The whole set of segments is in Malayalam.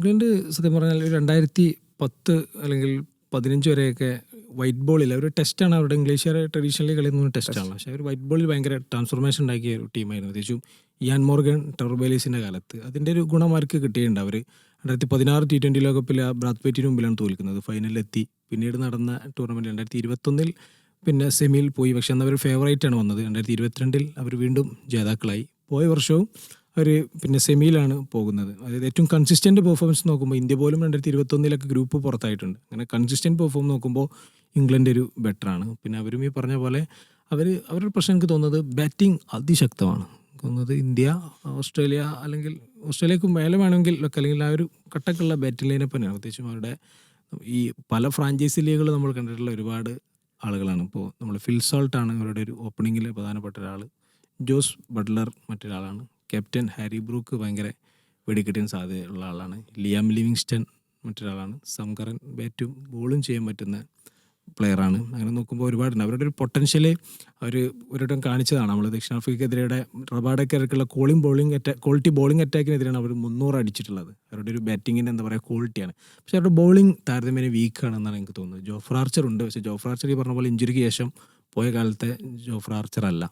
ഇംഗ്ലണ്ട് സത്യം പറഞ്ഞാൽ ഒരു 2010 അല്ലെങ്കിൽ 15 വരെയൊക്കെ വൈറ്റ് ബോളിൽ ഒരു ടെസ്റ്റാണ് അവരുടെ ഇംഗ്ലീഷുകാർ ട്രഡീഷണലി കളിക്കുന്ന ടെസ്റ്റാണ്. പക്ഷേ അവർ വൈറ്റ് ബോളിൽ ഭയങ്കര ട്രാൻസ്ഫോർമേഷൻ ഉണ്ടാക്കിയ ഒരു ടീമായിരുന്നു. പ്രത്യേകിച്ചും ഇയാൻ മോർഗൻ ടർബേലീസിൻ്റെ കാലത്ത് അതിൻ്റെ ഒരു ഗുണം അവർക്ക് കിട്ടിയിട്ടുണ്ട്. അവർ 2016 T20 ലോകകപ്പിൽ ബ്രാത്ത്വേറ്റിന് മുമ്പിലാണ് തോൽക്കുന്നത്, ഫൈനലിലെത്തി. പിന്നീട് നടന്ന ടൂർണമെൻറ്റ് 2021 പിന്നെ സെമിയിൽ പോയി. പക്ഷേ അന്ന് അവർ ഫേവറേറ്റാണ് വന്നത്. 2022 അവർ വീണ്ടും ജേതാക്കളായി. പോയ വർഷവും അവർ പിന്നെ സെമിയിലാണ് പോകുന്നത്. അതായത് ഏറ്റവും കൺസിസ്റ്റൻറ്റ് പെർഫോമൻസ് നോക്കുമ്പോൾ ഇന്ത്യ പോലും 2021 ഗ്രൂപ്പ് പുറത്തായിട്ടുണ്ട്. അങ്ങനെ കൺസിസ്റ്റൻറ്റ് പെർഫോം നോക്കുമ്പോൾ ഇംഗ്ലണ്ട് ഒരു ബെറ്ററാണ്. പിന്നെ അവരും ഈ പറഞ്ഞ പോലെ അവരുടെ പ്രശ്നം എനിക്ക് തോന്നുന്നത് ബാറ്റിംഗ് അതിശക്തമാണ്. തോന്നുന്നത് ഇന്ത്യ, ഓസ്ട്രേലിയ അല്ലെങ്കിൽ ഓസ്ട്രേലിയക്ക് മേലെ വേണമെങ്കിൽ ഒക്കെ അല്ലെങ്കിൽ ആ ഒരു കട്ടക്കുള്ള ബാറ്റിംഗ് ലൈനപ്പ് തന്നെയാണ്. പ്രത്യേകിച്ചും അവരുടെ ഈ പല ഫ്രാഞ്ചൈസി ലീഗുകൾ നമ്മൾ കണ്ടിട്ടുള്ള ഒരുപാട് ആളുകളാണ്. ഇപ്പോൾ നമ്മൾ ഫിൽ സോൾട്ടാണ് അവരുടെ ഒരു ഓപ്പണിങ്ങിൽ പ്രധാനപ്പെട്ട ഒരാൾ. ജോസ് ബട്ട്ലർ മറ്റൊരാളാണ്. ക്യാപ്റ്റൻ ഹാരി ബ്രൂക്ക് ഭയങ്കര വെടിക്കെട്ടിന് സാധ്യതയുള്ള ആളാണ്. Liam Livingstone മറ്റൊരാളാണ്. സംകറൻ ബാറ്റും ബോളും ചെയ്യാൻ പറ്റുന്ന പ്ലെയറാണ്. അങ്ങനെ നോക്കുമ്പോൾ ഒരുപാടുണ്ട്. അവരുടെ ഒരു പൊട്ടൻഷ്യൽ അവർ ഒരിടം കാണിച്ചതാണ്. നമ്മൾ ദക്ഷിണാഫ്രിക്കയ്ക്കെതിരെ റബാഡയ്ക്കെതിരെയുള്ള ക്വാളിറ്റി ബോളിംഗ് അറ്റാക്കിനെതിരെയാണ് അവർ 300 അടിച്ചിട്ടുള്ളത്. അവരുടെ ഒരു ബാറ്റിങ്ങിൻ്റെ എന്താ പറയുക ക്വാളിറ്റിയാണ്. പക്ഷേ അവരുടെ ബോളിംഗ് താരതമ്യേന വീക്കാണെന്നാണ് എനിക്ക് തോന്നുന്നത്. ജോഫ്ര ആർച്ചർ ഉണ്ട്, പക്ഷേ ജോഫ്ര ആർച്ചർ ഈ പറഞ്ഞ പോലെ ഇഞ്ചുറിക്ക് ശേഷം പോയ കാലത്തെ ജോഫ്ര ആർച്ചർ അല്ല.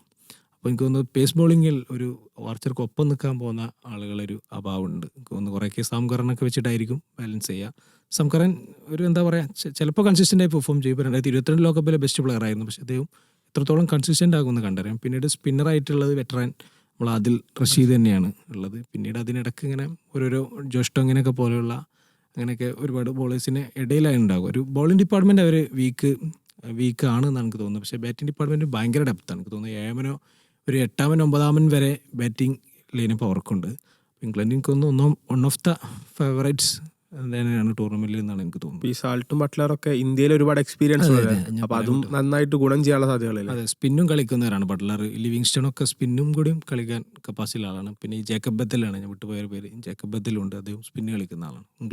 അപ്പോൾ എനിക്ക് തോന്നുന്നു പേസ് ബോളിങ്ങിൽ ഒരു ആർച്ചർക്ക് ഒപ്പം നിൽക്കാൻ പോകുന്ന ആളുകളൊരു അഭാവമുണ്ട്. എനിക്ക് തോന്നുന്നു കുറേയൊക്കെ സംകറനൊക്കെ വെച്ചിട്ടായിരിക്കും ബാലൻസ് ചെയ്യുക. സംകറൻ ഒരു എന്താ പറയുക ചിലപ്പോൾ കൺസിസ്റ്റൻ്റായി പെർഫോം ചെയ്യും. 2022 ലോകകപ്പിലെ ബെസ്റ്റ് പ്ലെയർ ആയിരുന്നു. പക്ഷേ അദ്ദേഹം എത്രത്തോളം കൺസിസ്റ്റൻ്റ് ആകുമെന്ന് കണ്ടറിയാം. പിന്നീട് സ്പിന്നറായിട്ടുള്ളത് വെറ്ററാൻ നമ്മൾ ആദിൽ റഷീദ് തന്നെയാണ് ഉള്ളത്. പിന്നീട് അതിനിടയ്ക്ക് ഇങ്ങനെ ഓരോരോ ജോഷ് ടോങ്ങിനൊക്കെ പോലെയുള്ള അങ്ങനെയൊക്കെ ഒരുപാട് ബോളേഴ്സിന് ഇടയിലായി ഉണ്ടാകും. ഒരു ബോളിംഗ് ഡിപ്പാർട്ട്മെൻറ്റ് അവർ വീക്ക് ആണെന്നാണ് എനിക്ക് തോന്നുന്നത്. പക്ഷേ ബാറ്റിംഗ് ഡിപ്പാർട്ട്മെൻറ്റ് ഭയങ്കര ഡെപ്താണ്. എനിക്ക് തോന്നുന്നത് 7-നോ ഒരു 8-ാമൻ 9-ാമൻ വരെ ബാറ്റിംഗ് ലൈനപ്പ് അവർക്കുണ്ട്. ഇംഗ്ലണ്ട് എനിക്ക് തോന്നുന്നു വൺ ഓഫ് ദ ഫേവറേറ്റ്സ് തന്നെയാണ് ടൂർണമെന്റിൽ എന്നാണ് എനിക്ക് തോന്നുന്നത്. ഈ സാൾട്ടും ബട്ട്ലറൊക്കെ ഇന്ത്യയിൽ ഒരുപാട് എക്സ്പീരിയൻസ് അപ്പൊ അതും നന്നായിട്ട് ഗുണം ചെയ്യാനുള്ള സാധ്യതകളില്ല. അതെ, സ്പിന്നും കളിക്കുന്നവരാണ് ബട്ട്ലർ. ലിവിങ്സ്റ്റണൊക്കെ സ്പിന്നും കൂടിയും കളിക്കാൻ കപ്പാസിറ്റി ആളാണ്. പിന്നെ ഈ ജേക്കബ് ബെത്തലാണ്, ഞാൻ വിട്ടുപോയ പേര്, ജേക്കബ് ബെത്തലുണ്ട്, അദ്ദേഹം സ്പിന്ന് കളിക്കുന്ന ആളാണ്.